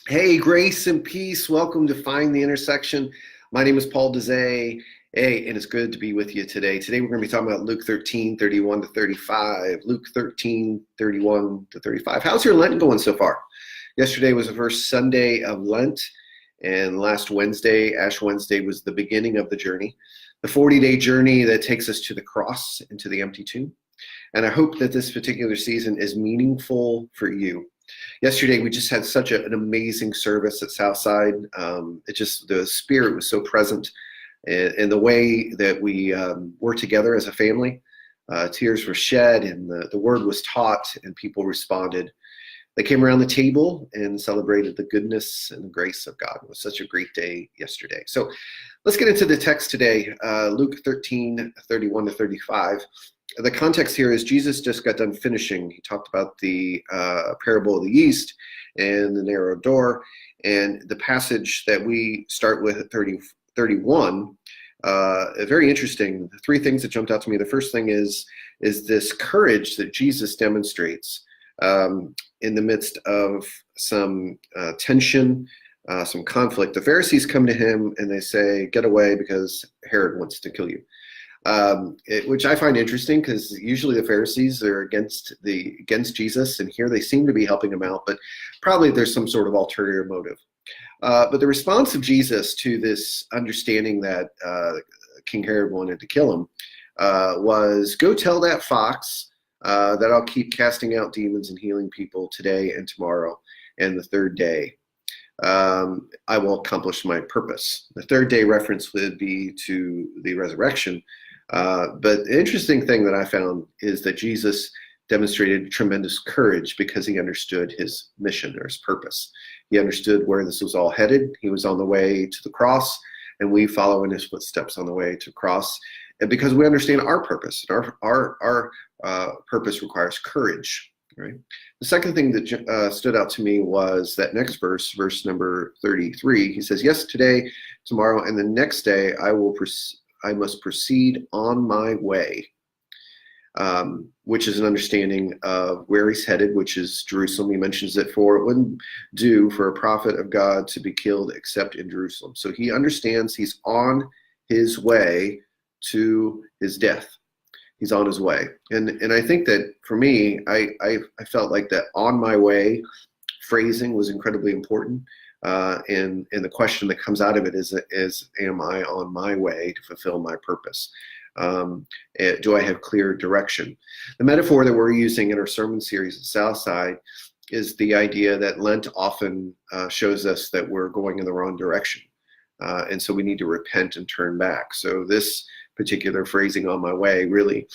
Hey, grace and peace. Welcome to Find the Intersection. My name is Paul Dezay. Hey, and it's good to be with you today. Today we're going to be talking about Luke 13:31 to 35. Luke 13:31 to 35. How's your Lent going so far? Yesterday was the first Sunday of Lent, and last Wednesday, Ash Wednesday, was the beginning of the journey, the 40-day journey that takes us to the cross and to the empty tomb. And I hope that this particular season is meaningful for you. Yesterday, we just had such an amazing service at Southside. The spirit was so present in the way that we were together as a family. Tears were shed and the word was taught and people responded. They came around the table and celebrated the goodness and the grace of God. It was such a great day yesterday. So let's get into the text today, Luke 13:31 to 35. The context here is Jesus just got done finishing. He talked about the parable of the yeast and the narrow door. And the passage that we start with at 31, very interesting. The three things that jumped out to me. The first thing is this courage that Jesus demonstrates in the midst of some tension, some conflict. The Pharisees come to him and they say, "Get away because Herod wants to kill you." Which I find interesting because usually the Pharisees are against Jesus, and here they seem to be helping him out, but probably there's some sort of ulterior motive. But the response of Jesus to this understanding that King Herod wanted to kill him was, "Go tell that fox that I'll keep casting out demons and healing people today and tomorrow, and the third day I will accomplish my purpose." The third day reference would be to the resurrection. But the interesting thing that I found is that Jesus demonstrated tremendous courage because he understood his mission or his purpose. He understood where this was all headed. He was on the way to the cross, and we follow in his footsteps on the way to the cross. And because we understand our purpose, our purpose requires courage. Right. The second thing that stood out to me was that next verse number 33. He says, "Yes, today, tomorrow, and the next day I must proceed on my way," which is an understanding of where he's headed, which is Jerusalem. He mentions it for it wouldn't do for a prophet of God to be killed except in Jerusalem. So he understands he's on his way to his death. He's on his way. And I think that for me, I felt like that "on my way" phrasing was incredibly important. And the question that comes out of it is, am I on my way to fulfill my purpose? Do I have clear direction? The metaphor that we're using in our sermon series at Southside is the idea that Lent often shows us that we're going in the wrong direction. And so we need to repent and turn back. So this particular phrasing, "on my way," really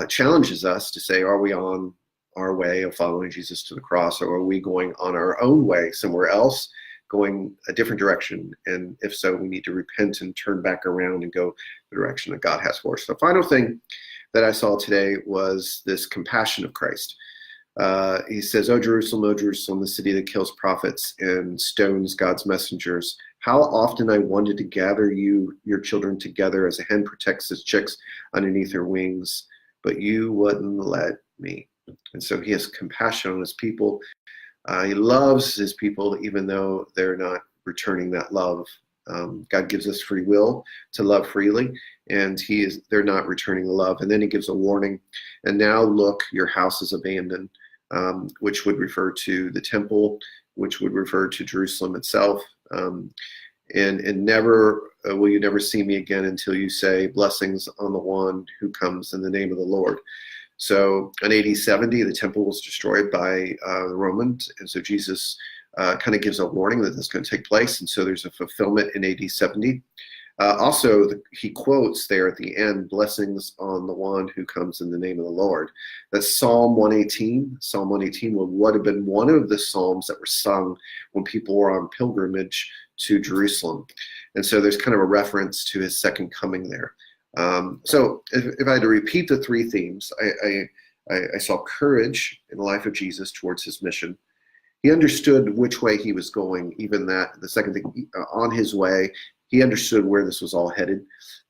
challenges us to say, are we on our way of following Jesus to the cross, or are we going on our own way somewhere else, going a different direction? And if so, we need to repent and turn back around and go the direction that God has for us. The final thing that I saw today was this compassion of Christ. He says, "O Jerusalem, the city that kills prophets and stones God's messengers. How often I wanted to gather your children together as a hen protects its chicks underneath her wings, but you wouldn't let me." And so he has compassion on his people. He loves his people, even though they're not returning that love. God gives us free will to love freely, and they're not returning the love. And then he gives a warning. "And now look, your house is abandoned," which would refer to the temple, which would refer to Jerusalem itself. And never will you never see me again until you say, blessings on the one who comes in the name of the Lord. So in AD 70, the temple was destroyed by the Romans. And so Jesus kind of gives a warning that this is going to take place. And so there's a fulfillment in AD 70. He quotes there at the end, blessings on the one who comes in the name of the Lord. That's Psalm 118. Psalm 118 would have been one of the psalms that were sung when people were on pilgrimage to Jerusalem. And so there's kind of a reference to his second coming there. So if I had to repeat the three themes, I saw courage in the life of Jesus towards his mission. He understood which way he was going, even that the second thing, on his way, he understood where this was all headed.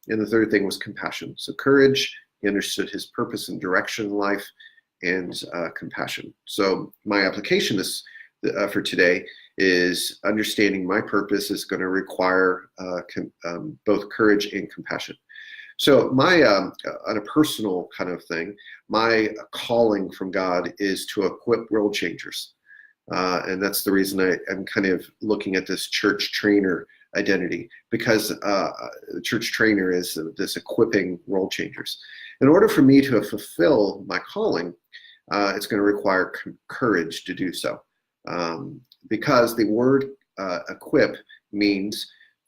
And the third thing was compassion. So courage, he understood his purpose and direction in life, and compassion. So my application for today is understanding my purpose is going to require both courage and compassion. So my, on a personal kind of thing, my calling from God is to equip world changers. And that's the reason I'm kind of looking at this church trainer identity, because the church trainer is this equipping world changers. In order for me to fulfill my calling, it's going to require courage to do so. Because the word equip means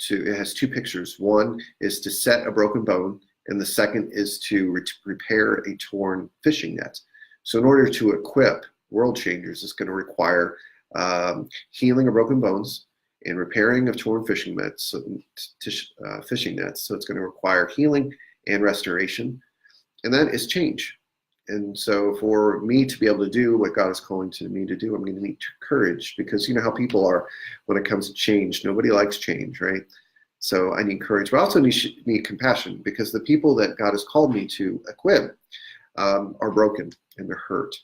it has two pictures. One is to set a broken bone, and the second is to repair a torn fishing net. So in order to equip world changers, it's going to require healing of broken bones and repairing of torn fishing nets. So it's going to require healing and restoration, and that is change. And so for me to be able to do what God is calling to me to do, I'm going to need courage, because you know how people are when it comes to change. Nobody likes change, right? So I need courage, but I also need compassion, because the people that God has called me to equip are broken and they're hurt.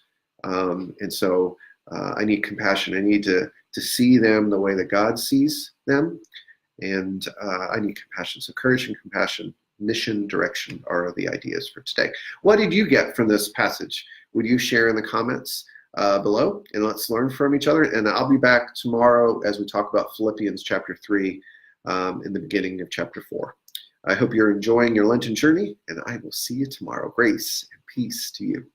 And so I need compassion. I need to see them the way that God sees them. And I need compassion. So courage and compassion, mission, direction are the ideas for today. What did you get from this passage? Would you share in the comments below, and let's learn from each other. And I'll be back tomorrow as we talk about Philippians chapter 3 in the beginning of chapter 4. I hope you're enjoying your Lenten journey, and I will see you tomorrow. Grace and peace to you.